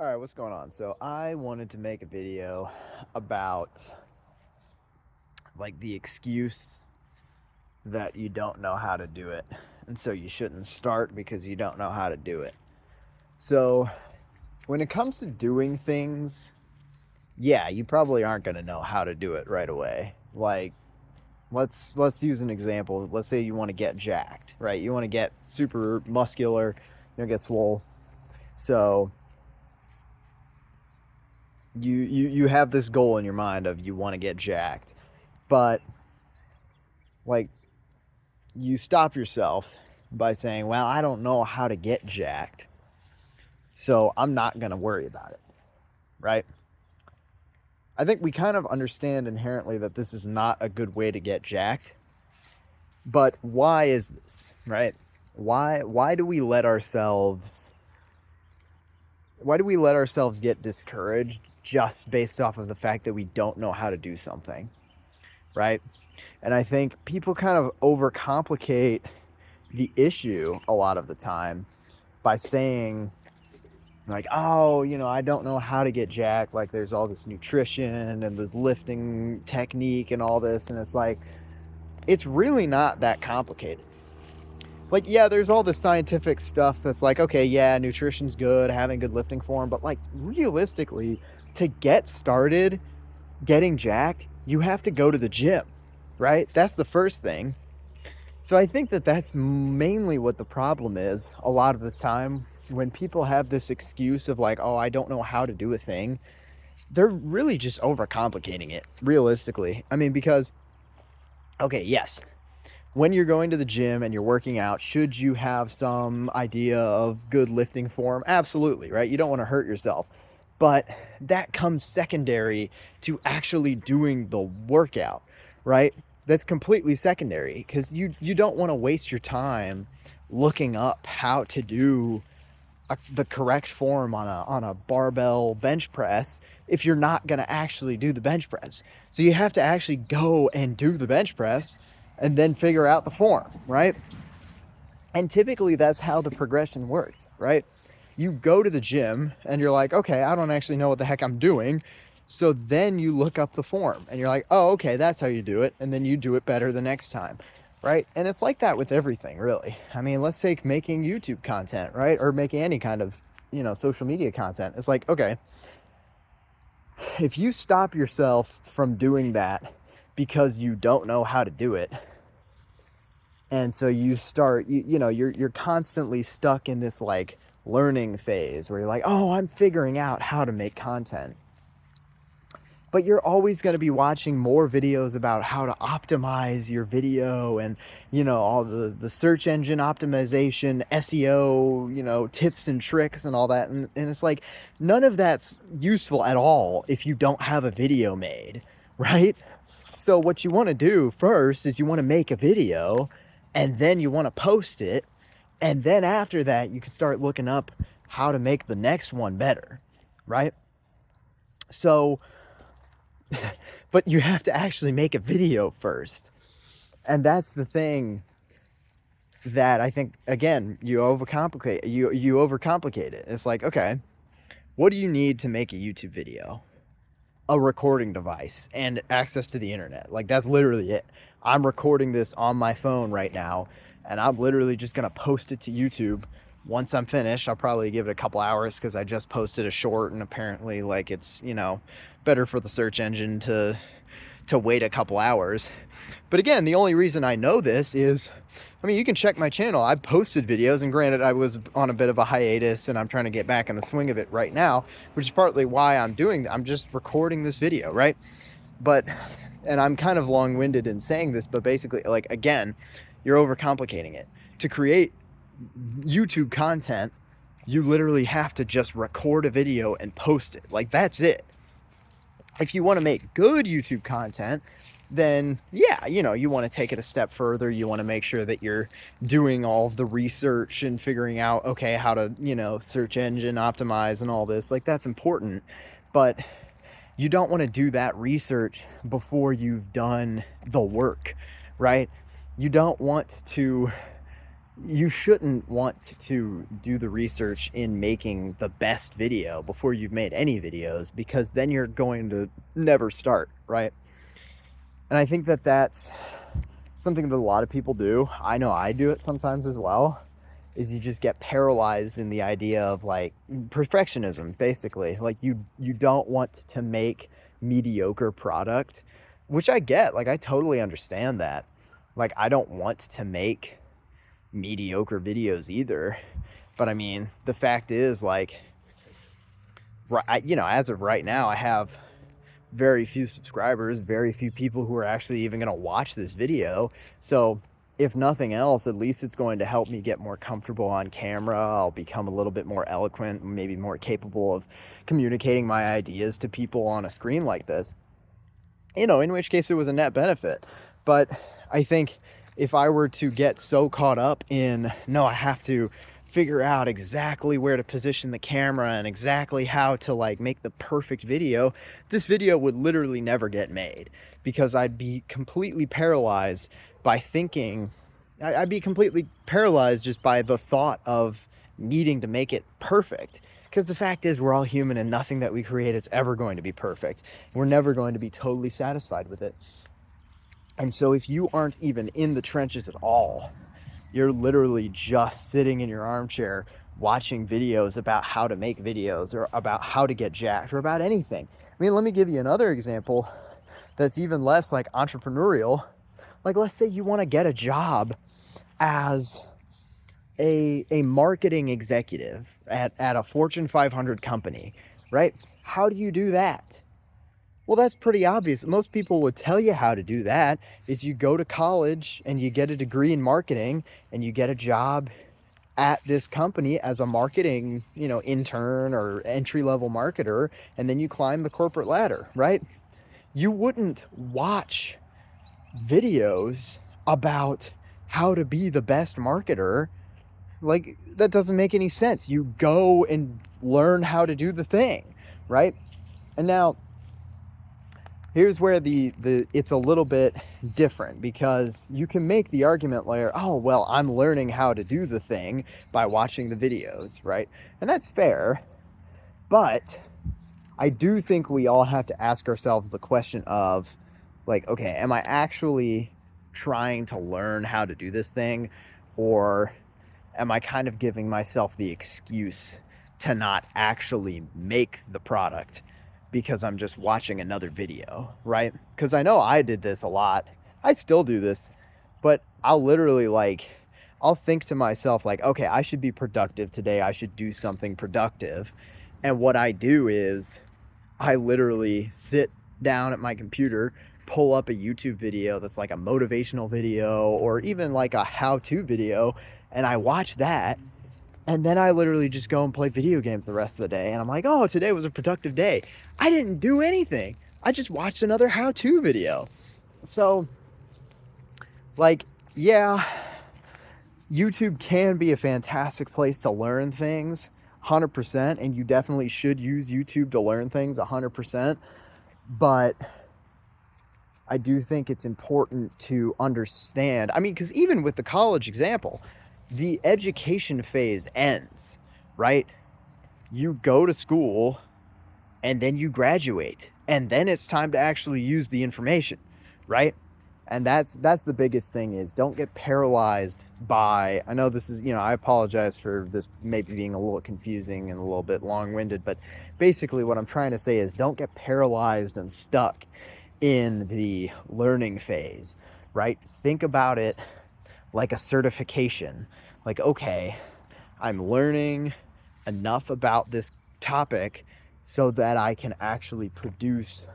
All right, what's going on? So I wanted to make a video about like the excuse that you don't know how to do it. And so you shouldn't start because you don't know how to do it. So when it comes to doing things, yeah, you probably aren't going to know how to do it right away. Like let's use an example. Let's say you want to get jacked, right? You want to get super muscular, get swole. So you have this goal in your mind of you want to get jacked, but like you stop yourself by saying, well, I don't know how to get jacked, so I'm not going to worry about it, right? I think we kind of understand inherently that this is not a good way to get jacked, but why is this, right? Why do we let ourselves get discouraged just based off of the fact that we don't know how to do something, right? And I think people kind of overcomplicate the issue a lot of the time by saying like, oh, I don't know how to get jacked. Like there's all this nutrition and this lifting technique and all this. And it's like, it's really not that complicated. Like, yeah, there's all this scientific stuff that's like, okay, yeah, nutrition's good, having good lifting form. But like realistically, to get started getting jacked, you have to go to the gym, right? That's the first thing. So I think that that's mainly what the problem is a lot of the time when people have this excuse of like, oh, I don't know how to do a thing. They're really just overcomplicating it, realistically. I mean, because, okay, yes, when you're going to the gym and you're working out, should you have some idea of good lifting form? Absolutely, right? You don't want to hurt yourself. But that comes secondary to actually doing the workout, right? That's completely secondary because you don't want to waste your time looking up how to do the correct form on a barbell bench press if you're not going to actually do the bench press. So you have to actually go and do the bench press and then figure out the form, right? And typically that's how the progression works, right? You go to the gym and you're like, okay, I don't actually know what the heck I'm doing. So then you look up the form and you're like, oh, okay, that's how you do it. And then you do it better the next time, right? And it's like that with everything, really. I mean, let's take making YouTube content, right? Or making any kind of, social media content. It's like, okay, if you stop yourself from doing that because you don't know how to do it, and so you start, you're constantly stuck in this like learning phase where you're like, oh, I'm figuring out how to make content. But you're always going to be watching more videos about how to optimize your video and, all the search engine optimization, SEO, tips and tricks and all that. And it's like, none of that's useful at all if you don't have a video made, right? So what you want to do first is you want to make a video and then you want to post it. And then after that, you can start looking up how to make the next one better, right? So, but you have to actually make a video first. And that's the thing that I think, again, you overcomplicate it. It's like, okay, what do you need to make a YouTube video? A recording device and access to the internet. Like that's literally it. I'm recording this on my phone right now and I'm literally just going to post it to YouTube. Once I'm finished, I'll probably give it a couple hours because I just posted a short and apparently like it's, better for the search engine to wait a couple hours. But again, the only reason I know this is, I mean, you can check my channel. I've posted videos, and granted, I was on a bit of a hiatus and I'm trying to get back in the swing of it right now, which is partly why I'm just recording this video, right? But, and I'm kind of long-winded in saying this, but basically, like, again, you're overcomplicating it. To create YouTube content, you literally have to just record a video and post it. Like, that's it. If you want to make good YouTube content, then yeah, you want to take it a step further. You want to make sure that you're doing all of the research and figuring out, okay, how to, search engine optimize and all this. Like that's important, but you don't want to do that research before you've done the work, right? You don't want to you shouldn't want to do the research in making the best video before you've made any videos, because then you're going to never start, right? And I think that that's something that a lot of people do. I know I do it sometimes as well, is you just get paralyzed in the idea of like perfectionism, basically. Like you don't want to make mediocre product, which I get. Like I totally understand that. Like I don't want to make mediocre videos either. But I mean, the fact is, like, as of right now, I have very few subscribers, very few people who are actually even going to watch this video. So if nothing else, at least it's going to help me get more comfortable on camera. I'll become a little bit more eloquent, maybe more capable of communicating my ideas to people on a screen like this, in which case it was a net benefit. But I think if I were to get so caught up in, no, I have to figure out exactly where to position the camera and exactly how to like make the perfect video, this video would literally never get made, because I'd be completely paralyzed by thinking, I'd be completely paralyzed just by the thought of needing to make it perfect. Because the fact is, we're all human and nothing that we create is ever going to be perfect. We're never going to be totally satisfied with it. And so if you aren't even in the trenches at all, you're literally just sitting in your armchair watching videos about how to make videos or about how to get jacked or about anything. I mean, let me give you another example that's even less like entrepreneurial. Like, let's say you want to get a job as a marketing executive at a Fortune 500 company, right? How do you do that? Well, that's pretty obvious. Most people would tell you how to do that is you go to college and you get a degree in marketing and you get a job at this company as a marketing, intern or entry-level marketer, and then you climb the corporate ladder, right? You wouldn't watch videos about how to be the best marketer. Like, that doesn't make any sense. You go and learn how to do the thing, right? And now here's where the it's a little bit different, because you can make the argument like, oh, well, I'm learning how to do the thing by watching the videos, right? And that's fair. But I do think we all have to ask ourselves the question of, like, okay, am I actually trying to learn how to do this thing? Or am I kind of giving myself the excuse to not actually make the product because I'm just watching another video, right? Because I know I did this a lot. I still do this, but I'll literally I'll think to myself like, okay, I should be productive today. I should do something productive. And what I do is I literally sit down at my computer, pull up a YouTube video that's like a motivational video or even like a how-to video, and I watch that. And then I literally just go and play video games the rest of the day. And I'm like, oh, today was a productive day. I didn't do anything. I just watched another how-to video. So, yeah, YouTube can be a fantastic place to learn things, 100%. And you definitely should use YouTube to learn things, 100%. But I do think it's important to understand. I mean, because even with the college example, the education phase ends, right? You go to school and then you graduate, and then it's time to actually use the information, right? And that's the biggest thing, is don't get paralyzed by, I know this is, I apologize for this maybe being a little confusing and a little bit long-winded, but basically what I'm trying to say is don't get paralyzed and stuck in the learning phase, right? Think about it like a certification. Like, okay, I'm learning enough about this topic so that I can actually produce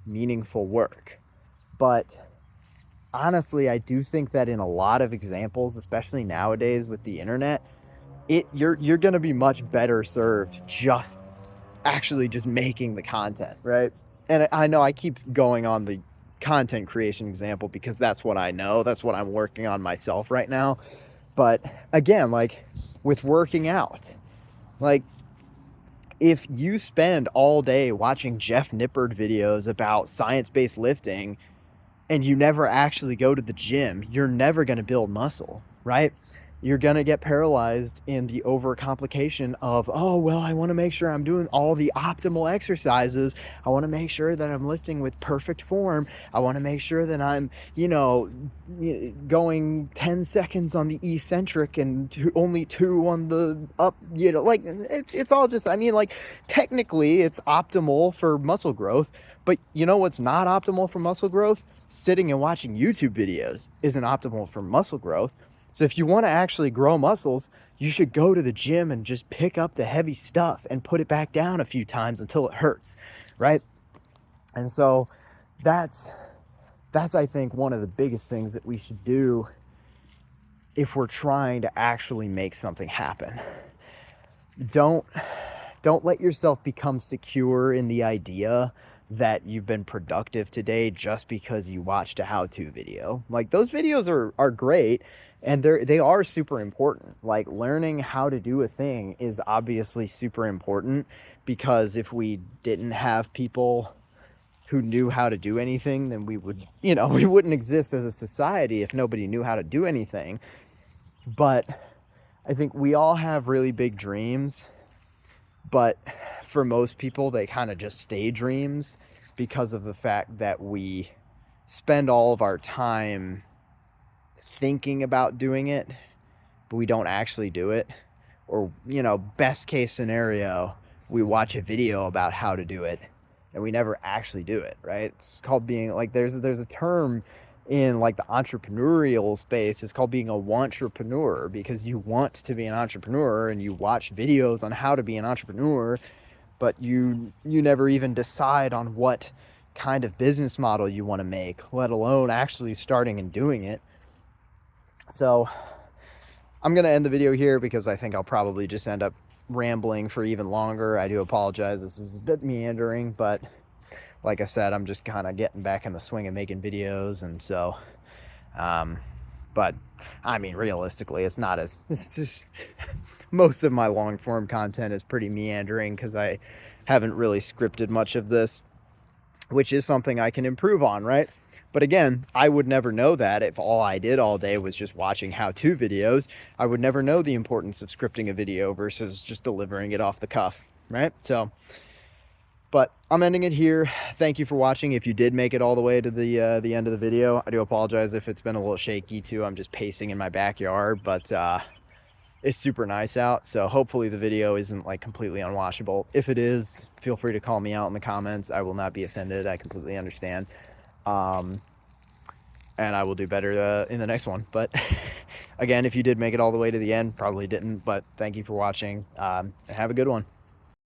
meaningful work. But honestly, I do think that in a lot of examples, especially nowadays with the internet, you're going to be much better served just making the content, right? And I know I keep going on the content creation example because that's what I know. That's what I'm working on myself right now. But again, like with working out, like if you spend all day watching Jeff Nippard videos about science-based lifting and you never actually go to the gym, you're never going to build muscle, right? You're going to get paralyzed in the overcomplication of, oh, well, I want to make sure I'm doing all the optimal exercises. I want to make sure that I'm lifting with perfect form. I want to make sure that I'm, going 10 seconds on the eccentric and only 2 on the up, like it's all just, like technically it's optimal for muscle growth, but you know what's not optimal for muscle growth? Sitting and watching YouTube videos isn't optimal for muscle growth. So if you want to actually grow muscles, you should go to the gym and just pick up the heavy stuff and put it back down a few times until it hurts, right? And so that's I think one of the biggest things that we should do if we're trying to actually make something happen. Don't let yourself become secure in the idea that you've been productive today just because you watched a how-to video. Like, those videos are great, and they are super important. Like, learning how to do a thing is obviously super important, because if we didn't have people who knew how to do anything, then we would, we wouldn't exist as a society if nobody knew how to do anything. But I think we all have really big dreams, but for most people, they kind of just stay dreams because of the fact that we spend all of our time thinking about doing it, but we don't actually do it. Or, best case scenario, we watch a video about how to do it and we never actually do it, right? It's called being, like, there's a term in, like, the entrepreneurial space. It's called being a wantrepreneur, because you want to be an entrepreneur and you watch videos on how to be an entrepreneur, but you never even decide on what kind of business model you want to make, let alone actually starting and doing it. So I'm going to end the video here because I think I'll probably just end up rambling for even longer. I do apologize. This was a bit meandering, but like I said, I'm just kind of getting back in the swing of making videos. And so, but I mean, realistically, it's just most of my long form content is pretty meandering because I haven't really scripted much of this, which is something I can improve on, right? But again, I would never know that if all I did all day was just watching how-to videos. I would never know the importance of scripting a video versus just delivering it off the cuff, right? So, but I'm ending it here. Thank you for watching. If you did make it all the way to the end of the video, I do apologize if it's been a little shaky too. I'm just pacing in my backyard, but it's super nice out. So hopefully the video isn't like completely unwatchable. If it is, feel free to call me out in the comments. I will not be offended. I completely understand. And I will do better in the next one. But again, if you did make it all the way to the end, probably didn't, but thank you for watching, and have a good one.